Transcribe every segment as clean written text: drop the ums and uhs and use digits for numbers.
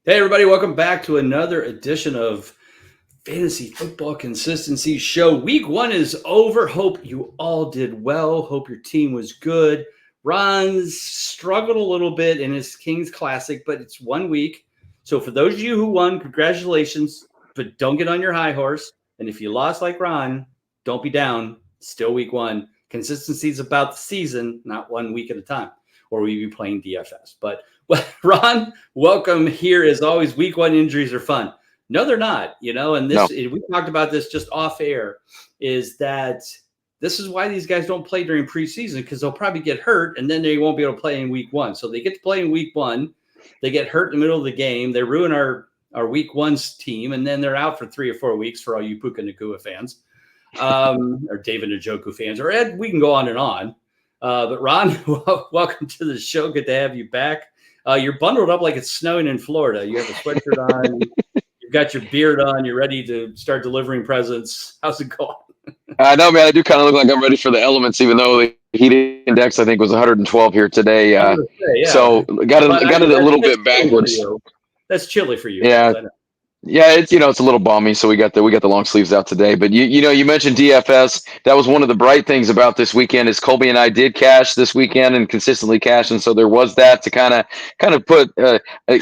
Hey, everybody, welcome back to another edition of Fantasy Football Consistency Show. Week one is over. Hope you all did well. Hope your team was good. Ron's struggled a little bit in his Kings Classic, but it's 1 week. So for those of you who won, congratulations, but don't get on your high horse. And if you lost like Ron, don't be down. Still week one. Consistency is about the season, not 1 week at a time, or we be playing DFS. But Ron, welcome here. As always, week one injuries are fun. No, they're not, and No. we talked about this just off air, is that this is why these guys don't play during preseason, because they'll probably get hurt and then they won't be able to play in week one. So they get to play in week one. They get hurt in the middle of the game. They ruin our week one's team, and then they're out for 3 or 4 weeks for all you Puka Nacua fans, or David Njoku fans, or Ed. We can go on and on. But Ron, welcome to the show. Good to have you back. You're bundled up like it's snowing in Florida. You have a sweatshirt on. You've got your beard on. You're ready to start delivering presents. How's it going? I know, man. I do kind of look like I'm ready for the elements, even though the heat index, I think, was 112 here today. Yeah. So got it a little bit backwards. That's chilly for you. Yeah. Yeah, it's it's a little balmy, so we got the long sleeves out today. But you mentioned DFS. That was one of the bright things about this weekend is Colby and I did cash this weekend and consistently cash, and so there was that to kind of put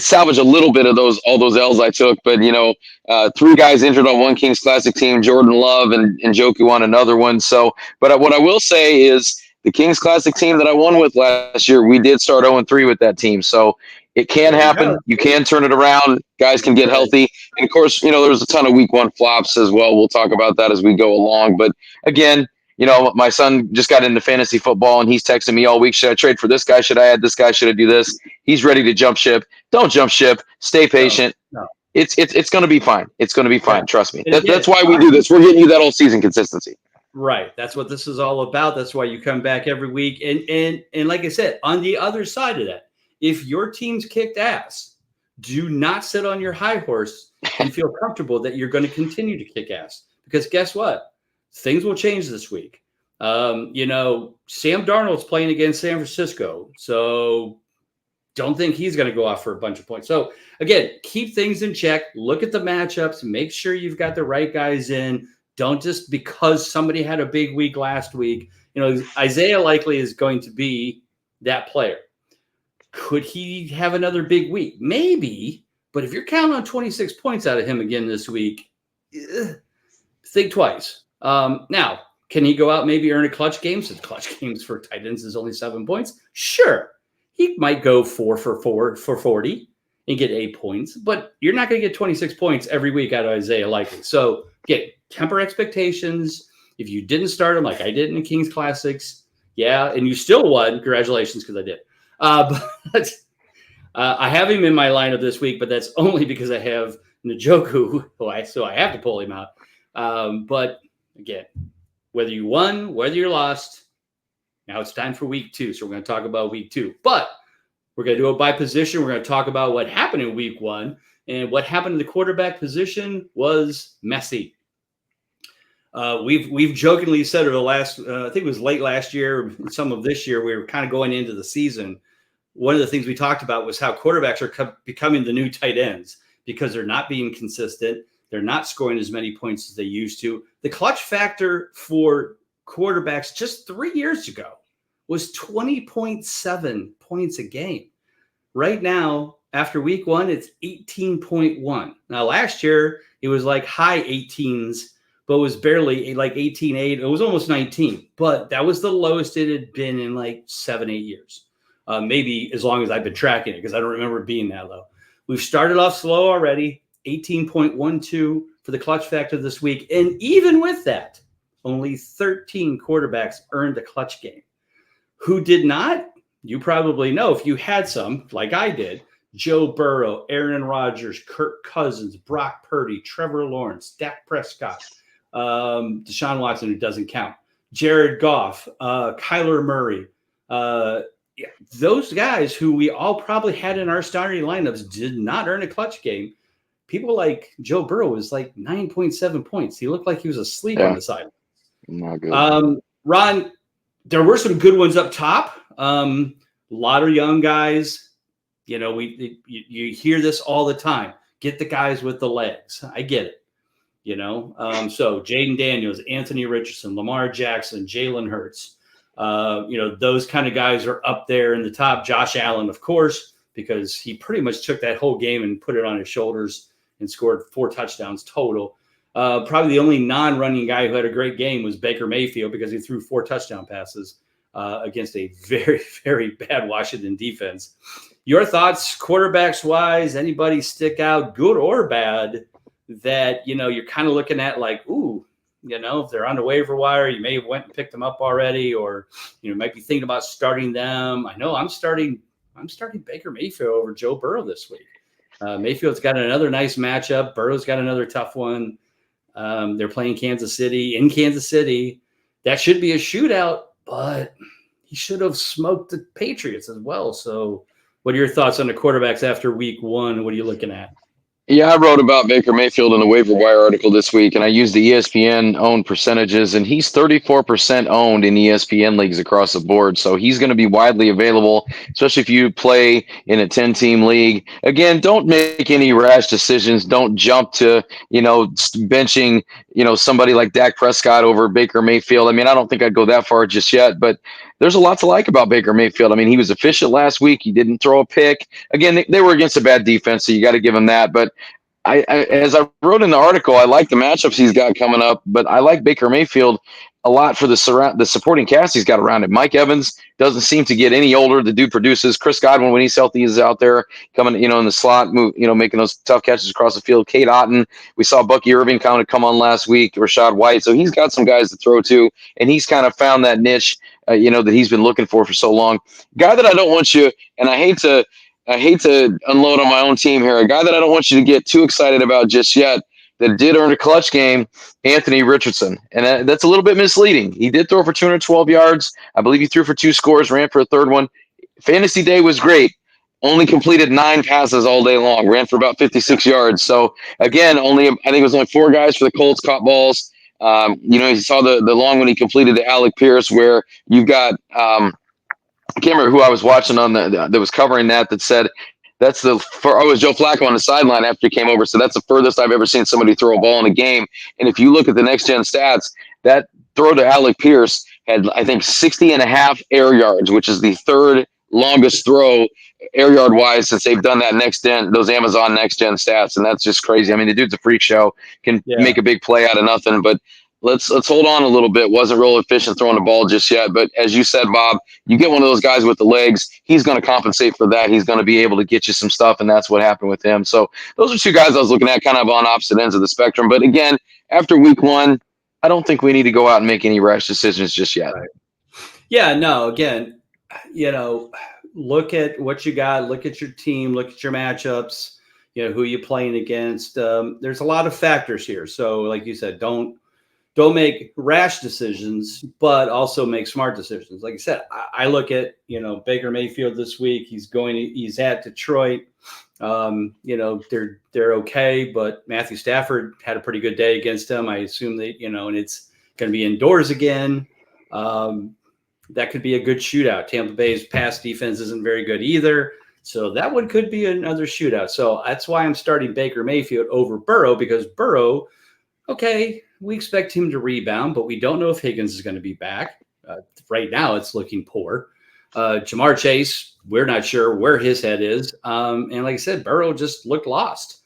salvage a little bit of all those L's I took. But 3 guys injured on one Kings Classic team, Jordan Love and Njoku on another one. So, but what I will say is the Kings Classic team that I won with last year, we did start 0-3 with that team. So it can happen. You can turn it around. Guys can get healthy. And of course, there was a ton of week one flops as well. We'll talk about that as we go along. But again, my son just got into fantasy football and he's texting me all week. Should I trade for this guy? Should I add this guy? Should I do this? He's ready to jump ship. Don't jump ship. Stay patient. No. It's going to be fine. It's going to be fine. Yeah. Trust me. That's why we do this. We're getting you that all season consistency. Right. That's what this is all about. That's why you come back every week. And like I said, on the other side of that, if your team's kicked ass, do not sit on your high horse and feel comfortable that you're going to continue to kick ass. Because guess what? Things will change this week. Sam Darnold's playing against San Francisco. So don't think he's going to go off for a bunch of points. So again, keep things in check. Look at the matchups. Make sure you've got the right guys in. Don't just because somebody had a big week last week. Isaiah likely is going to be that player. Could he have another big week? Maybe, but if you're counting on 26 points out of him again this week, think twice. Now, can he go out and maybe earn a clutch game? Since clutch games for tight ends is only 7 points. Sure, he might go 4 for 40 and get 8 points, but you're not going to get 26 points every week out of Isaiah likely. So, temper expectations. If you didn't start him like I did in the Kings Classics, and you still won, congratulations, because I did. But I have him in my lineup this week, but that's only because I have Njoku, so I have to pull him out. But again, whether you won, whether you lost, now it's time for week 2. So we're going to talk about week 2, but we're going to do it by position. We're going to talk about what happened in week 1, and what happened in the quarterback position was messy. We've jokingly said over the last, I think it was late last year, some of this year, we were kind of going into the season. One of the things we talked about was how quarterbacks are becoming the new tight ends because they're not being consistent. They're not scoring as many points as they used to. The clutch factor for quarterbacks just 3 years ago was 20.7 points a game. Right now, after week 1, it's 18.1. Now, last year, it was like high 18s, but it was barely like 18.8. It was almost 19, but that was the lowest it had been in like 7-8 years. Maybe as long as I've been tracking it, because I don't remember it being that low. We've started off slow already, 18.12 for the clutch factor this week. And even with that, only 13 quarterbacks earned a clutch game. Who did not? You probably know if you had some, like I did. Joe Burrow, Aaron Rodgers, Kirk Cousins, Brock Purdy, Trevor Lawrence, Dak Prescott, Deshaun Watson, who doesn't count, Jared Goff, Kyler Murray. Those guys who we all probably had in our starting lineups did not earn a clutch game. People like Joe Burrow was like 9.7 points. He looked like he was asleep on the side. Not good. Ron, there were some good ones up top. A lot of young guys. you hear this all the time. Get the guys with the legs. I get it. So Jaden Daniels, Anthony Richardson, Lamar Jackson, Jalen Hurts, those kind of guys are up there in the top. Josh Allen, of course, because he pretty much took that whole game and put it on his shoulders and scored 4 touchdowns total. Probably the only non-running guy who had a great game was Baker Mayfield because he threw 4 touchdown passes against a very, very bad Washington defense. Your thoughts, quarterbacks wise, anybody stick out, good or bad, that, you're kind of looking at like, ooh, if they're on the waiver wire, you may have went and picked them up already, or, might be thinking about starting them. I know I'm starting Baker Mayfield over Joe Burrow this week. Mayfield's got another nice matchup. Burrow's got another tough one. They're playing Kansas City in Kansas City. That should be a shootout, but he should have smoked the Patriots as well. So what are your thoughts on the quarterbacks after week 1? What are you looking at? Yeah, I wrote about Baker Mayfield in the waiver wire article this week, and I used the ESPN owned percentages, and he's 34% owned in ESPN leagues across the board. So he's going to be widely available, especially if you play in a 10-team league. Again, don't make any rash decisions. Don't jump to, benching, somebody like Dak Prescott over Baker Mayfield. I mean, I don't think I'd go that far just yet, but there's a lot to like about Baker Mayfield. I mean, he was efficient last week. He didn't throw a pick. Again, they were against a bad defense, so you got to give him that. But as I wrote in the article, I like the matchups he's got coming up, but I like Baker Mayfield a lot for the supporting cast he's got around him. Mike Evans doesn't seem to get any older. The dude produces. Chris Godwin, when he's healthy, is out there coming, in the slot, making those tough catches across the field. Kate Otten, we saw Bucky Irving kind of come on last week. Rashad White, so he's got some guys to throw to, and he's kind of found that niche, that he's been looking for so long. Guy that I don't want you, and I hate to unload on my own team here. A guy that I don't want you to get too excited about just yet that did earn a clutch game, Anthony Richardson. And that's a little bit misleading. He did throw for 212 yards. I believe he threw for 2 scores, ran for a third one. Fantasy day was great. Only completed 9 passes all day long, ran for about 56 yards. So, again, I think it was only 4 guys for the Colts caught balls. You saw the long one he completed to Alec Pierce, where you've got I can't remember who I was watching on that was covering that said that's it was Joe Flacco on the sideline after he came over. So that's the furthest I've ever seen somebody throw a ball in a game. And if you look at the next gen stats, that throw to Alec Pierce had, I think, 60.5 air yards, which is the 3rd longest throw air yard wise since they've done that those Amazon next gen stats. And that's just crazy. I mean, the dude's a freak show, can make a big play out of nothing, but let's hold on a little bit. Wasn't real efficient throwing the ball just yet. But as you said, Bob, you get one of those guys with the legs, he's going to compensate for that. He's going to be able to get you some stuff, and that's what happened with him. So those are 2 guys I was looking at kind of on opposite ends of the spectrum. But again, after week 1, I don't think we need to go out and make any rash decisions just yet. Right. Yeah, no, again, look at what you got, look at your team, look at your matchups, who you're playing against. There's a lot of factors here. So like you said, don't make rash decisions, but also make smart decisions. Like I said, I look at, Baker Mayfield this week. He's at Detroit. They're okay, but Matthew Stafford had a pretty good day against them. I assume that, and it's going to be indoors again. That could be a good shootout. Tampa Bay's pass defense isn't very good either. So that one could be another shootout. So that's why I'm starting Baker Mayfield over Burrow, because Burrow, okay, we expect him to rebound, but we don't know if Higgins is going to be back. Right now, it's looking poor. Jamar Chase, we're not sure where his head is. And like I said, Burrow just looked lost.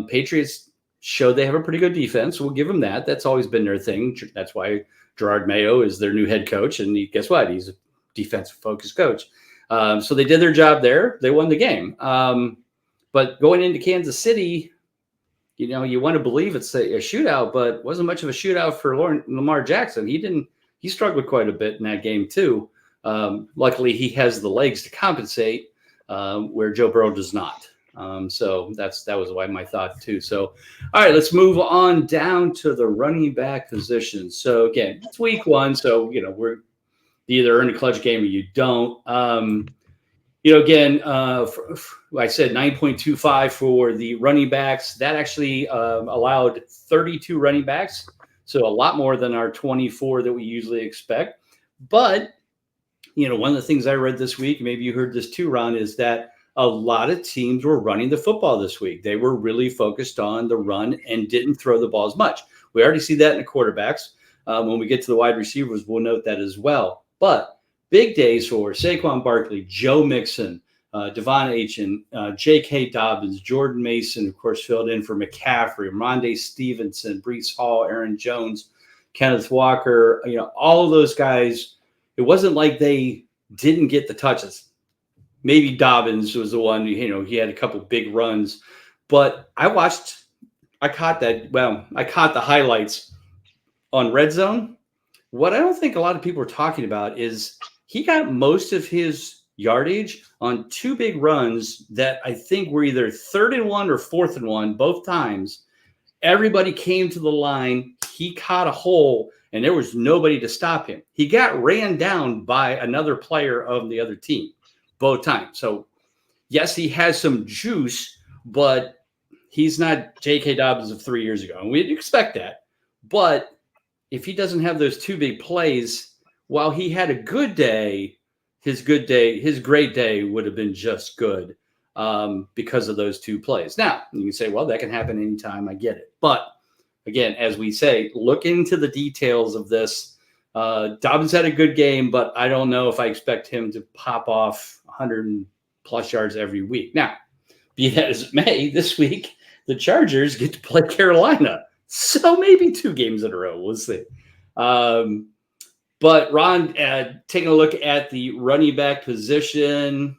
Patriots showed they have a pretty good defense. We'll give them that. That's always been their thing. That's why Gerard Mayo is their new head coach. And guess what? He's a defensive-focused coach. So they did their job there. They won the game. But going into Kansas City, you want to believe it's a shootout, but wasn't much of a shootout for Lamar Jackson. He struggled quite a bit in that game too. Luckily, he has the legs to compensate, where Joe Burrow does not. So that was why my thought too. So, all right, let's move on down to the running back position. So again, it's week 1. So, we're either in a clutch game or you don't. Again, I said 9.25 for the running backs. That actually allowed 32 running backs, so a lot more than our 24 that we usually expect. But, one of the things I read this week, maybe you heard this too, Ron, is that a lot of teams were running the football this week. They were really focused on the run and didn't throw the ball as much. We already see that in the quarterbacks. When we get to the wide receivers, we'll note that as well. But big days for Saquon Barkley, Joe Mixon, Devon Achane, J.K. Dobbins, Jordan Mason, of course, filled in for McCaffrey, Rondé Stevenson, Breece Hall, Aaron Jones, Kenneth Walker, all of those guys. It wasn't like they didn't get the touches. Maybe Dobbins was the one, he had a couple big runs. But I caught the highlights on Red Zone. What I don't think a lot of people are talking about is he got most of his yardage on two big runs that I think were either 3rd and 1 or 4th and 1, both times. Everybody came to the line. He caught a hole, and there was nobody to stop him. He got ran down by another player of the other team both times. So, yes, he has some juice, but he's not J.K. Dobbins of 3 years ago. And we'd expect that. But if he doesn't have those two big plays, while he had a good day, his great day would have been just good because of those two plays. Now, you can say, well, that can happen anytime. I get it. But, again, as we say, look into the details of this. Dobbins had a good game, but I don't know if I expect him to pop off 100+ yards every week. Now, be that as it may, this week, the Chargers get to play Carolina. So maybe 2 games in a row. We'll see. But Ron, taking a look at the running back position,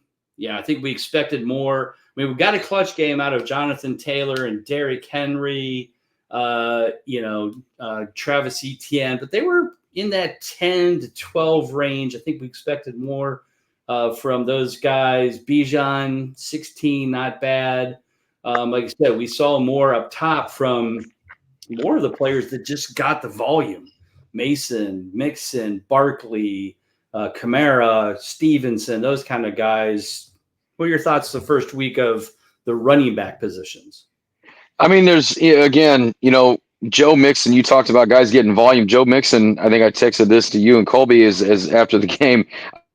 I think we expected more. I mean, we got a clutch game out of Jonathan Taylor and Derrick Henry, Travis Etienne, but they were in that 10 to 12 range. I think we expected more from those guys. Bijan, 16, not bad. Like I said, we saw more up top from more of the players that just got the volume. Mason, Mixon, Barkley, Kamara, Stevenson, those kind of guys. What are your thoughts the first week of the running back positions? I mean, there's, again, Joe Mixon, you talked about guys getting volume. Joe Mixon, I think I texted this to you and Colby is after the game.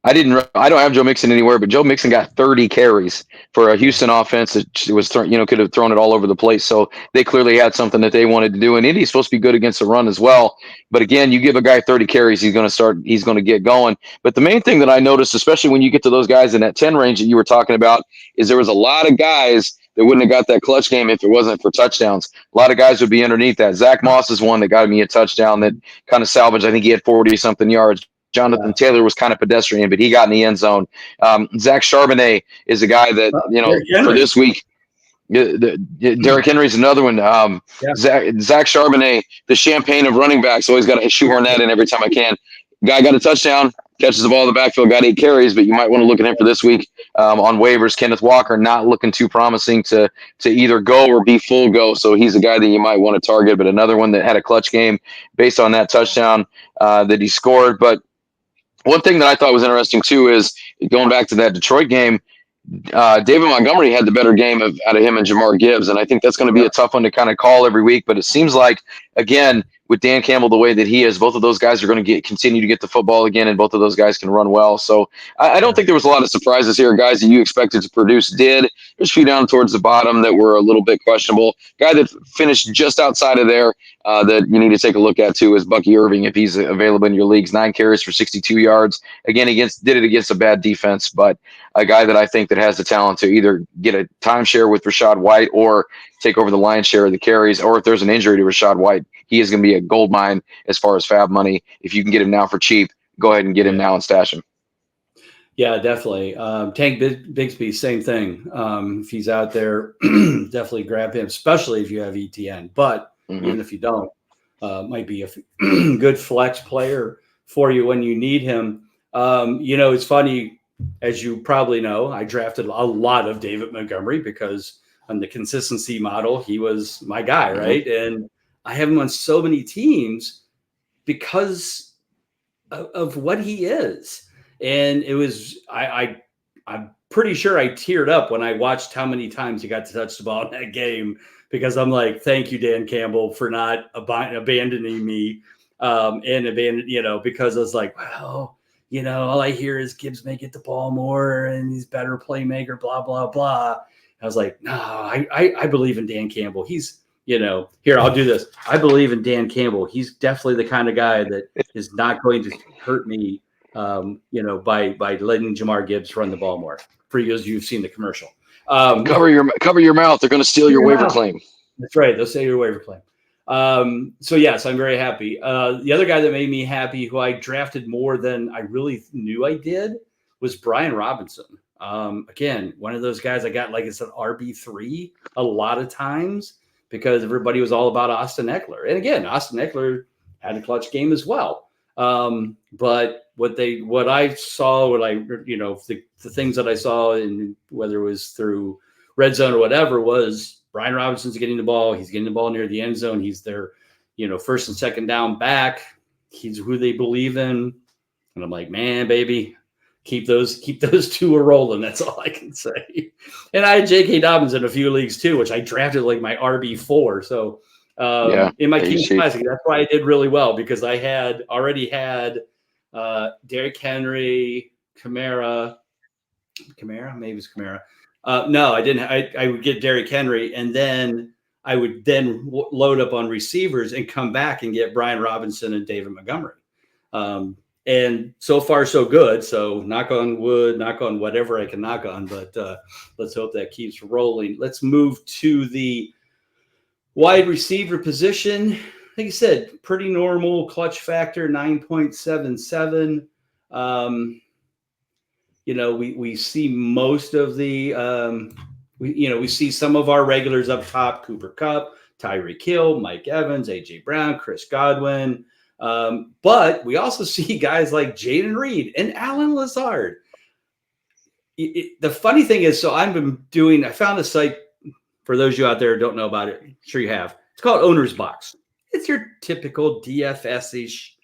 I don't have Joe Mixon anywhere, but Joe Mixon got 30 carries for a Houston offense that was, could have thrown it all over the place. So they clearly had something that they wanted to do. And Indy's supposed to be good against the run as well. But again, you give a guy 30 carries, he's going to get going. But the main thing that I noticed, especially when you get to those guys in that 10 range that you were talking about, is there was a lot of guys that wouldn't have got that clutch game if it wasn't for touchdowns. A lot of guys would be underneath that. Zach Moss is one that got me a touchdown that kind of salvaged. I think he had 40-something yards. Jonathan Taylor was kind of pedestrian, but he got in the end zone. Zach Charbonnet is a guy that, for this week. Derrick Henry's another one. Zach Charbonnet, the champagne of running backs, always got to shoehorn that in every time I can. Guy got a touchdown, catches the ball in the backfield, got 8 carries, but you might want to look at him for this week on waivers. Kenneth Walker not looking too promising to either go or be full go, so he's a guy that you might want to target, but another one that had a clutch game based on that touchdown that he scored. But one thing that I thought was interesting, too, is going back to that Detroit game, David Montgomery had the better game out of him and Jamar Gibbs, and I think that's going to be a tough one to kind of call every week. But it seems like, again, with Dan Campbell the way that he is, both of those guys are going to continue to get the football again, and both of those guys can run well. So I don't think there was a lot of surprises here. Guys that you expected to produce did. There's a few down towards the bottom that were a little bit questionable. Guy that finished just outside of there that you need to take a look at too is Bucky Irving, if he's available in your leagues. 9 carries for 62 yards. Again, did it against a bad defense, but a guy that I think that has the talent to either get a timeshare with Rachaad White or take over the lion's share of the carries, or if there's an injury to Rachaad White, he is going to be a gold mine as far as fab money. If you can get him now for cheap, go ahead and get him now and stash him. Yeah, definitely. Tank Bigsby, same thing. If he's out there, definitely grab him, especially if you have ETN. But even if you don't, might be a good flex player for you when you need him. It's funny, as you probably know, I drafted a lot of David Montgomery because on the consistency model, he was my guy, right? And I have him on so many teams because of what he is. And it was, I'm pretty sure I teared up when I watched how many times he got to touch the ball in that game, because I'm like, thank you, Dan Campbell, for not abandoning me. Because I was like, well, all I hear is Gibbs may get the ball more and he's better playmaker, blah, blah, blah. I was like, no, I believe in Dan Campbell. He's, here, I'll do this. I believe in Dan Campbell. He's definitely the kind of guy that is not going to hurt me, by letting Jamar Gibbs run the ball more. For you, as you've seen the commercial. Cover your mouth. They're going to steal your waiver claim. That's right. They'll steal your waiver claim. So yes, I'm very happy. The other guy that made me happy, who I drafted more than I really knew I did, was Brian Robinson. Again, one of those guys I got like it's an RB3 a lot of times because everybody was all about Austin Eckler. And again, Austin Eckler had a clutch game as well. But what I saw, the things that I saw, in whether it was through red zone or whatever, was Brian Robinson's getting the ball. He's getting the ball near the end zone. He's their, first and second down back. He's who they believe in. And I'm like, man, baby, keep those two a rolling. That's all I can say. And I had J.K. Dobbins in a few leagues too, which I drafted like my RB4. So in my Kings Classic, that's why I did really well, because I had already had Derrick Henry, Kamara, maybe it's Kamara. No, I didn't. I would get Derrick Henry, and then I would load up on receivers and come back and get Brian Robinson and David Montgomery. And so far, so good. So knock on wood, knock on whatever I can knock on, but let's hope that keeps rolling. Let's move to the wide receiver position. Like you said, pretty normal clutch factor, 9.77. We see most of the, we see some of our regulars up top: Cooper Kupp, Tyreek Hill, Mike Evans, AJ Brown, Chris Godwin. But we also see guys like Jaden Reed and Alan Lazard. The funny thing is, so I found a site, for those of you out there who don't know about it, I'm sure you have. It's called Owner's Box. It's your typical DFS-ish,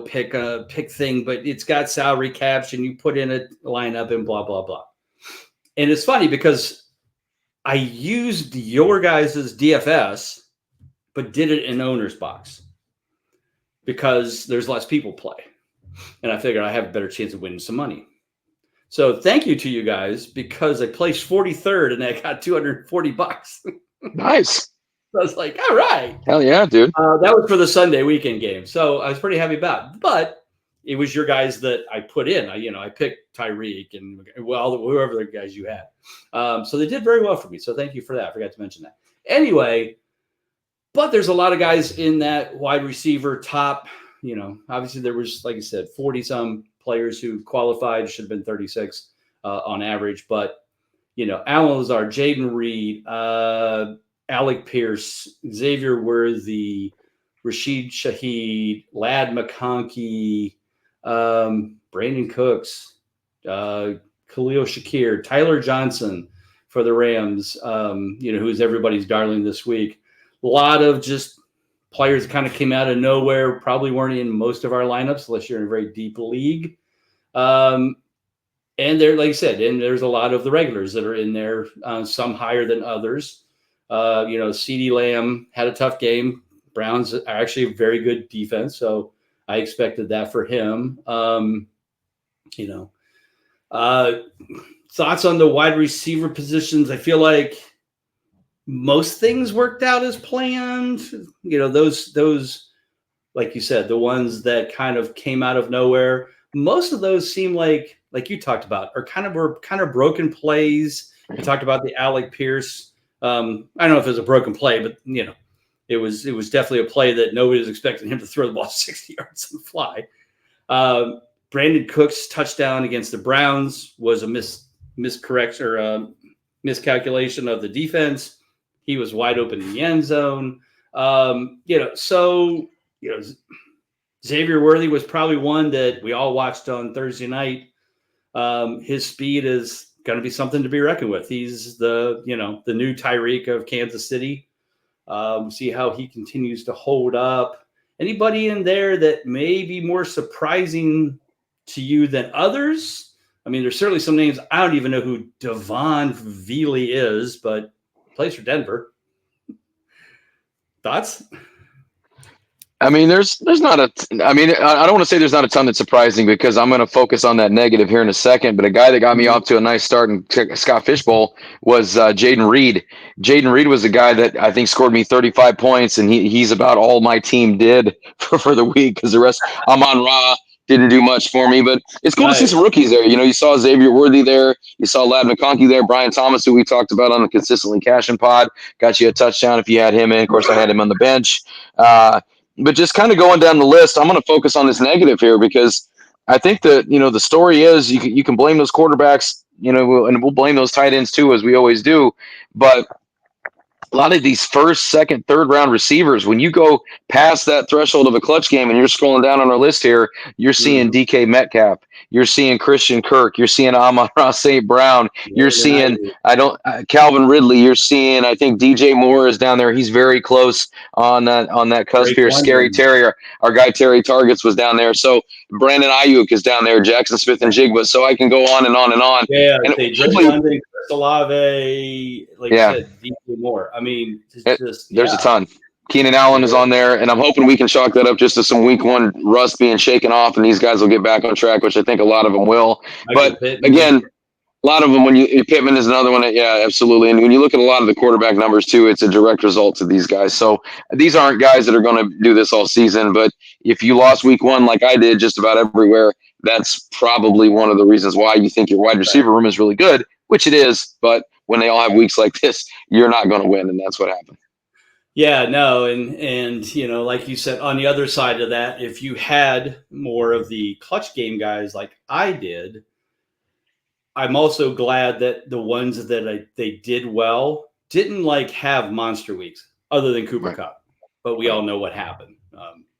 pick thing, but it's got salary caps and you put in a lineup and blah, blah, blah. And it's funny because I used your guys' DFS, but did it in Owner's Box because there's less people play. And I figured I have a better chance of winning some money. So thank you to you guys, because I placed 43rd and I got $240. Nice. So I was like, all right. Hell yeah, dude. That was for the Sunday weekend game. So I was pretty happy about it. But it was your guys that I put in. I picked Tyreek and, whoever the guys you had. So they did very well for me. So thank you for that. I forgot to mention that. Anyway, but there's a lot of guys in that wide receiver top. Obviously there was, like I said, 40-some players who qualified, should have been 36 on average. But, Alan Lazard, Jaden Reed, Alec Pierce, Xavier Worthy, Rashid Shaheed, Lad McConkey, Brandon Cooks, Khalil Shakir, Tyler Johnson for the Rams, who's everybody's darling this week. A lot of just players that kind of came out of nowhere, probably weren't in most of our lineups unless you're in a very deep league. And there, like I said, and there's a lot of the regulars that are in there, some higher than others. CeeDee Lamb had a tough game. Browns are actually a very good defense, so I expected that for him. Thoughts on the wide receiver positions? I feel like most things worked out as planned. Those, like you said, the ones that kind of came out of nowhere. Most of those seem like you talked about, were kind of broken plays. You talked about the Alec Pierce. I don't know if it was a broken play, but it was definitely a play that nobody was expecting him to throw the ball 60 yards and fly. Brandon Cooks' touchdown against the Browns was a miscorrection or miscalculation of the defense. He was wide open in the end zone. Xavier Worthy was probably one that we all watched on Thursday night. His speed is going to be something to be reckoned with. He's the new Tyreek of Kansas City. See how he continues to hold up. Anybody in there that may be more surprising to you than others? I mean, there's certainly some names. I don't even know who Devon Veely is, but plays for Denver. Thoughts? I mean, there's not a. I mean, I don't want to say there's not a ton that's surprising because I'm going to focus on that negative here in a second. But a guy that got me Mhm. off to a nice start in Scott Fishbowl was Jaden Reed. Jaden Reed was a guy that I think scored me 35 points, and he's about all my team did for the week because the rest Amon Ra didn't do much for me. But it's cool to see Nice. some rookies there. You saw Xavier Worthy there. You saw Lad McConkey there. Brian Thomas, who we talked about on the Consistently Cashing Pod, got you a touchdown if you had him in. Of course, I had him on the bench. But just kind of going down the list, I'm going to focus on this negative here because I think that the story is you can blame those quarterbacks, and we'll blame those tight ends too, as we always do. But a lot of these first, second, third round receivers, when you go past that threshold of a clutch game and you're scrolling down on our list here, you're seeing Mhm. DK Metcalf, you're seeing Christian Kirk, you're seeing Amon-Ra St. Brown, you're More than I seeing do. Calvin Ridley, you're seeing I think DJ Moore is down there. He's very close on that cusp Drake here. Scary London. Terrier, our guy Terry Targets was down there. So Brandon Ayuk is down there, Jackson Smith and Jigba. So I can go on and on and on. Yeah, And say Drake hopefully, London, Chris Olave, like you yeah. said, DJ Moore. I mean, it's just There's a yeah. ton. Keenan Allen is on there, and I'm hoping we can chalk that up just to some week one rust being shaken off, and these guys will get back on track, which I think a lot of them will. Michael But Pittman. again, a lot of them, Pittman is another one. Yeah, absolutely. And when you look at a lot of the quarterback numbers too, it's a direct result to these guys. So these aren't guys that are going to do this all season. But if you lost week one like I did just about everywhere, that's probably one of the reasons why you think your wide receiver room is really good, which it is. But when they all have weeks like this, you're not going to win, and that's what happened. Yeah, no, and like you said, on the other side of that, if you had more of the clutch game guys like I did, I'm also glad that the ones that they did well didn't like have monster weeks, other than Cooper Right. Cup. But we Right. all know what happened.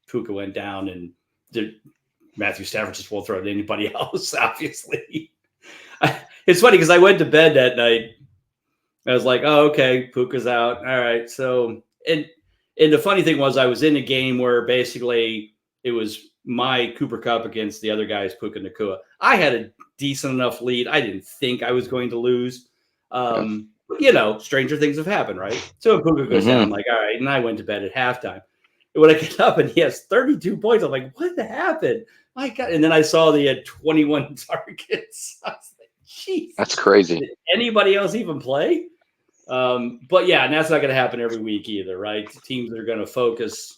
Puka went down, and Matthew Stafford just won't throw to anybody else. Obviously, it's funny because I went to bed that night. I was like, oh, okay, Puka's out. All right. So, and the funny thing was, I was in a game where basically it was my Cooper Cup against the other guy's Puka Nakua. I had a decent enough lead. I didn't think I was going to lose. Yeah. Stranger things have happened, right? So when Puka goes down, I'm Mm-hmm. like, all right. And I went to bed at halftime. And when I get up and he has 32 points, I'm like, what happened? My God. And then I saw he had 21 targets. I was like, jeez. That's crazy. Did anybody else even play? But yeah, and that's not going to happen every week either, right? Teams are going to focus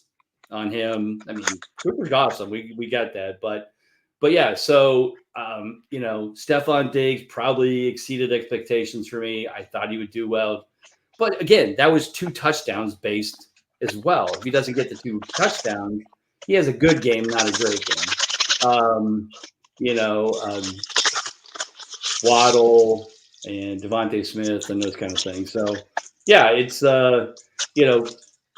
on him. I mean, Cooper's awesome. We got that, but yeah. So Stephon Diggs probably exceeded expectations for me. I thought he would do well, but again, that was 2 touchdowns based as well. If he doesn't get the 2 touchdowns, he has a good game, not a great game. Um, you know, um, Waddle and Devontae Smith and those kind of things. So yeah, it's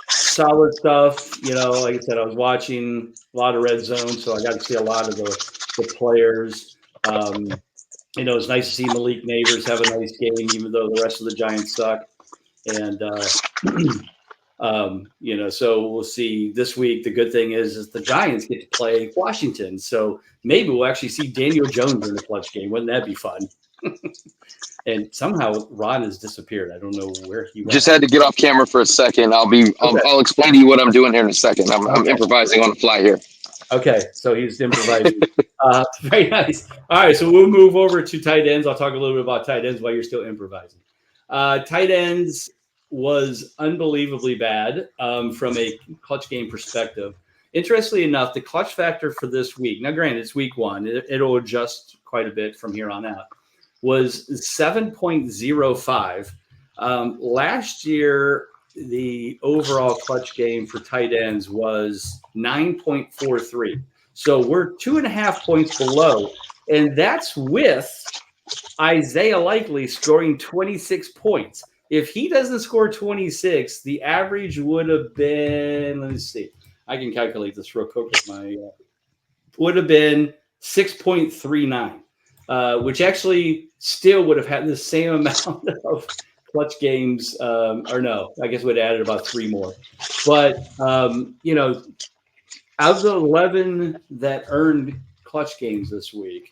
solid stuff. Like I said, I was watching a lot of red zone, so I got to see a lot of the players. It's nice to see Malik Neighbors have a nice game, even though the rest of the Giants suck. And so we'll see this week. The good thing is the Giants get to play Washington, so maybe we'll actually see Daniel Jones in the clutch game. Wouldn't that be fun? And somehow Ron has disappeared. I don't know where he Just went. had to get off camera for a second. Okay. I'll explain to you what I'm doing here in a second. I'm Okay. improvising on the fly here. Okay. So he's improvising. Very nice. All right. So we'll move over to tight ends. I'll talk a little bit about tight ends while you're still improvising. Tight ends was unbelievably bad from a clutch game perspective. Interestingly enough, the clutch factor for this week, now granted, it's week one, it'll adjust quite a bit from here on out, was 7.05. Last year, the overall clutch game for tight ends was 9.43. So we're 2.5 points below. And that's with Isaiah Likely scoring 26 points. If he doesn't score 26, the average would have been, let me see, I can calculate this real quick with my, would have been 6.39, which actually still would have had the same amount of clutch games, or no, I guess would have added about 3 more. But, out of the 11 that earned clutch games this week,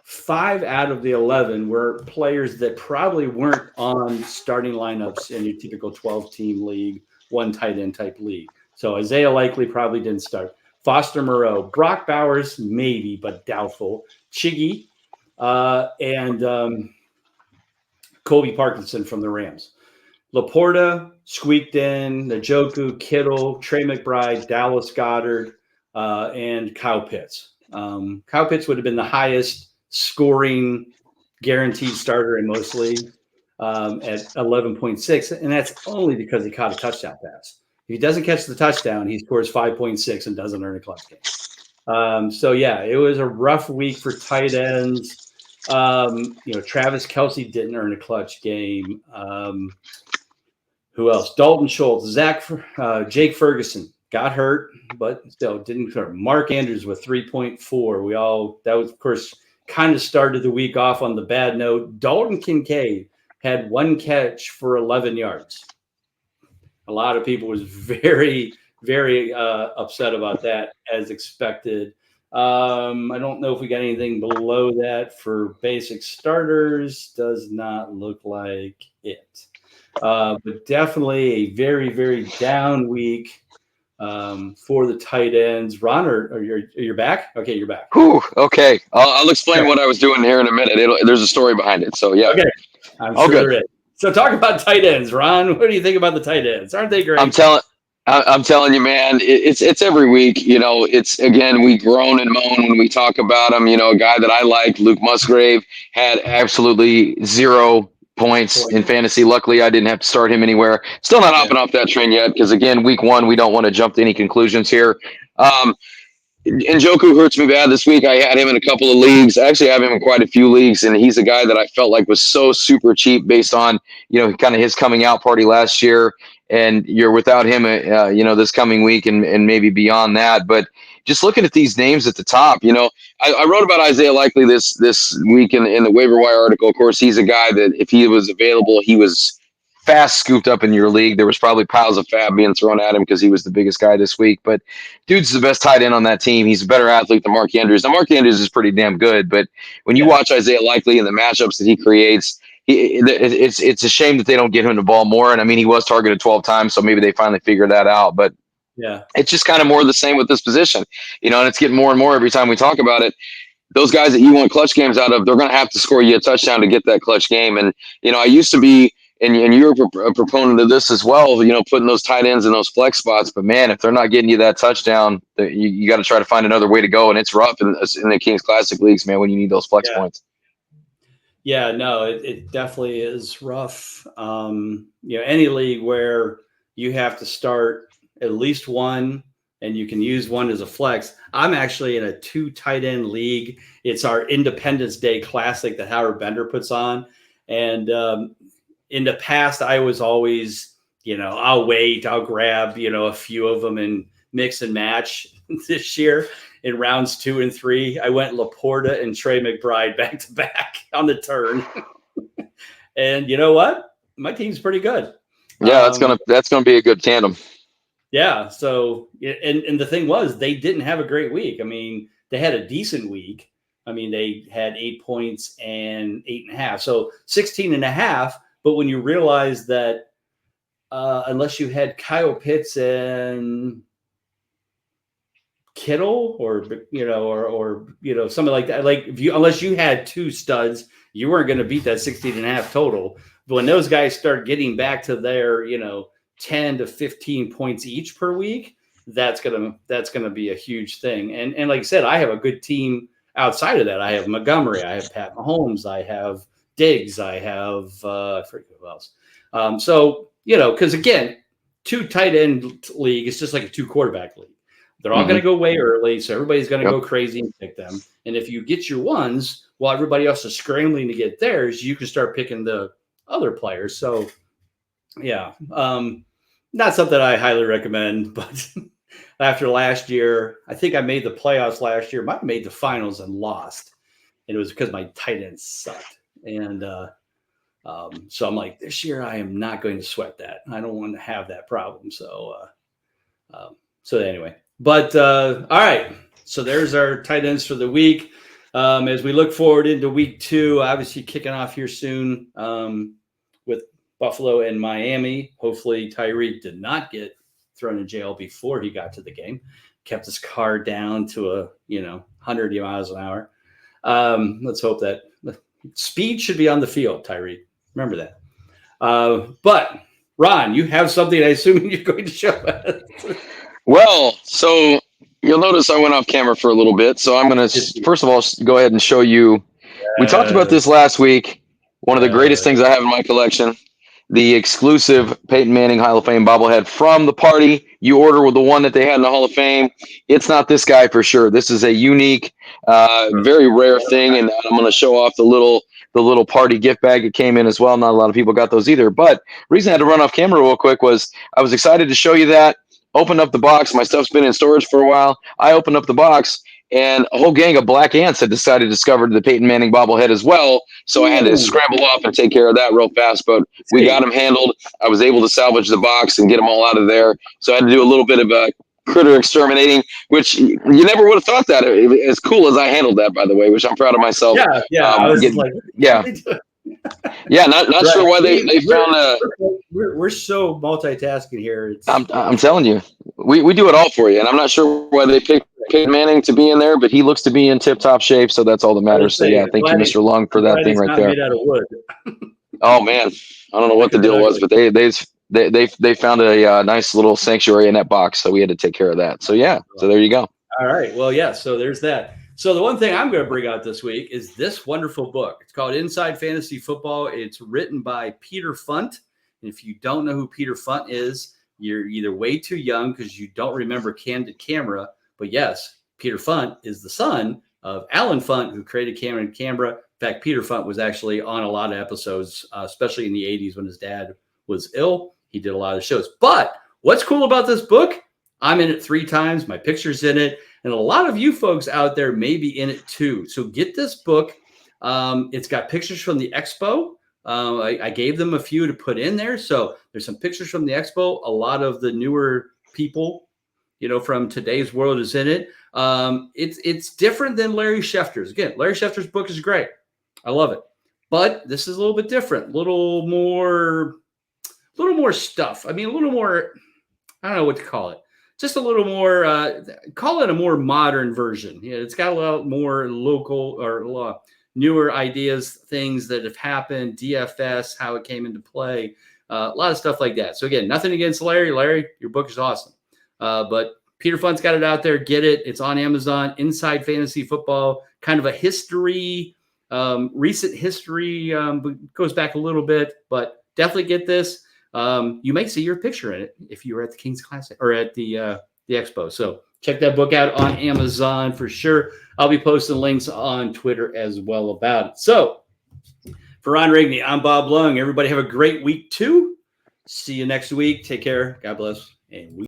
5 out of the 11 were players that probably weren't on starting lineups in your typical 12-team league one tight end type league. So Isaiah Likely probably didn't start. Foster Moreau, Brock Bowers, maybe, but doubtful. Chiggy, and Colby Parkinson from the Rams. Laporta squeaked in, Njoku, Kittle, Trey McBride, Dallas Goedert, and Kyle Pitts. Kyle Pitts would have been the highest scoring guaranteed starter in most leagues at 11.6, and that's only because he caught a touchdown pass. If he doesn't catch the touchdown, he scores 5.6 and doesn't earn a clutch game. So, yeah, it was a rough week for tight ends. Travis Kelce didn't earn a clutch game. Who else? Dalton Schultz, Jake Ferguson got hurt, but still didn't hurt. Mark Andrews with 3.4. That was, of course, kind of started the week off on the bad note. Dalton Kincaid had one catch for 11 yards. A lot of people was very, very upset about that, as expected. I don't know if we got anything below that for basic starters. Does not look like it. But definitely a very, very down week for the tight ends. Ron, are you back? Okay, you're back. Whew, okay. I'll explain what I was doing here in a minute. There's a story behind it. So, yeah. Okay. I'm sure there is. So talk about tight ends, Ron. What do you think about the tight ends? Aren't they great? I'm telling you, man, it's every week. It's, again, we groan and moan when we talk about them. A guy that I like, Luke Musgrave, had absolutely 0 points in fantasy. Luckily, I didn't have to start him anywhere. Still not hopping off that train yet because, again, week one, we don't want to jump to any conclusions here. Njoku hurts me bad this week. I had him in a couple of leagues. I actually have him in quite a few leagues, and he's a guy that I felt like was so super cheap based on, kind of his coming out party last year. And you're without him, this coming week and maybe beyond that. But just looking at these names at the top, I wrote about Isaiah Likely this week in the waiver wire article. Of course, he's a guy that if he was available, he was fast scooped up in your league. There was probably piles of fab being thrown at him because he was the biggest guy this week. But dude's the best tight end on that team. He's a better athlete than Mark Andrews. Now, Mark Andrews is pretty damn good, but when you watch Isaiah Likely and the matchups that he creates, it's a shame that they don't get him the ball more. And I mean, he was targeted 12 times, so maybe they finally figured that out. But it's just kind of more of the same with this position, and it's getting more and more every time we talk about it. Those guys that you want clutch games out of, they're going to have to score you a touchdown to get that clutch game. And, I used to be, and you're a proponent of this as well, putting those tight ends in those flex spots. But, man, if they're not getting you that touchdown, you got to try to find another way to go. And it's rough in the Kings Classic leagues, man, when you need those flex points. Yeah, no, it definitely is rough. Any league where you have to start at least one and you can use one as a flex. I'm actually in a 2 tight end league. It's our Independence Day Classic that Howard Bender puts on. And in the past, I was always, I'll wait, I'll grab, a few of them and mix and match. This year in rounds 2 and 3, I went Laporta and Trey McBride back to back on the turn. And you know what? My team's pretty good. Yeah, that's gonna be a good tandem. Yeah. So, and the thing was, they didn't have a great week. I mean, they had a decent week. I mean, they had 8 points and 8.5, so 16.5. But when you realize that unless you had Kyle Pitts and Kittle or something like that, like unless you had 2 studs, you weren't going to beat that 16.5 total. But when those guys start getting back to their 10 to 15 points each per week, that's gonna be a huge thing. And like I said, I have a good team outside of that. I have Montgomery, I have Pat Mahomes, I have Diggs, I have I forget who else. So because again, 2 tight end league is just like a 2 quarterback league. They're all going to go way early, so everybody's going to go crazy and pick them. And if you get your ones while everybody else is scrambling to get theirs, you can start picking the other players. So, yeah, not something I highly recommend. But after last year, I think I made the playoffs last year. I made the finals and lost, and it was because my tight ends sucked. And so I'm like, this year I am not going to sweat that. I don't want to have that problem. So anyway. But all right, so there's our tight ends for the week. As we look forward into week 2, obviously kicking off here soon with a Buffalo and Miami. Hopefully Tyreek did not get thrown in jail before he got to the game. Kept his car down to 100 miles an hour. Let's hope that speed should be on the field, Tyreek. Remember that. But Ron, you have something I assume you're going to show us. Well, so you'll notice I went off camera for a little bit. So I'm going to, first of all, go ahead and show you. We talked about this last week. One of the greatest things I have in my collection, the exclusive Peyton Manning Hall of Fame bobblehead from the party. You order with the one that they had in the Hall of Fame. It's not this guy for sure. This is a unique, very rare thing. And I'm going to show off the little party gift bag it came in as well. Not a lot of people got those either. But the reason I had to run off camera real quick was I was excited to show you that. Opened up the box. My stuff's been in storage for a while. I opened up the box, and a whole gang of black ants had decided to discover the Peyton Manning bobblehead as well. So I had to scramble off and take care of that real fast. But we got them handled. I was able to salvage the box and get them all out of there. So I had to do a little bit of critter exterminating, which you never would have thought that. As cool as I handled that, by the way, which I'm proud of myself. Yeah. I was not right. Sure why they found we're so multitasking here. I'm telling you, we do it all for you, and I'm not sure why they picked Peyton Manning to be in there, but he looks to be in tip-top shape, so that's all that matters. So yeah, thank you, Mr. Lung, for that thing right there. Made out of wood. Oh man, I don't know what the deal was, but they found a nice little sanctuary in that box, so we had to take care of that. So yeah, so there you go. All right, well, yeah, so there's that. So the one thing I'm going to bring out this week is this wonderful book. It's called Inside Fantasy Football. It's written by Peter Funt. And if you don't know who Peter Funt is, you're either way too young because you don't remember Candid Camera. But yes, Peter Funt is the son of Alan Funt, who created Candid Camera. In fact, Peter Funt was actually on a lot of episodes, especially in the 80s when his dad was ill. He did a lot of shows. But what's cool about this book? I'm in it 3 times. My picture's in it. And a lot of you folks out there may be in it too. So get this book. It's got pictures from the expo. I gave them a few to put in there. So there's some pictures from the expo. A lot of the newer people, from today's world is in it. It's different than Larry Schefter's. Again, Larry Schefter's book is great. I love it. But this is a little bit different. A little more stuff. I mean, a little more, I don't know what to call it. Just a little more, call it a more modern version. It's got a lot more local or newer ideas, things that have happened, DFS, how it came into play, a lot of stuff like that. So again, nothing against Larry. Larry, your book is awesome. But Peter Funt's got it out there. Get it. It's on Amazon. Inside Fantasy Football, kind of a history, recent history, goes back a little bit, but definitely get this. You may see your picture in it if you were at the King's Classic or at the expo. So check that book out on Amazon for sure. I'll be posting links on Twitter as well about it. So for Ron Rigney, I'm Bob Lung. Everybody have a great week too. See you next week. Take care. God bless. And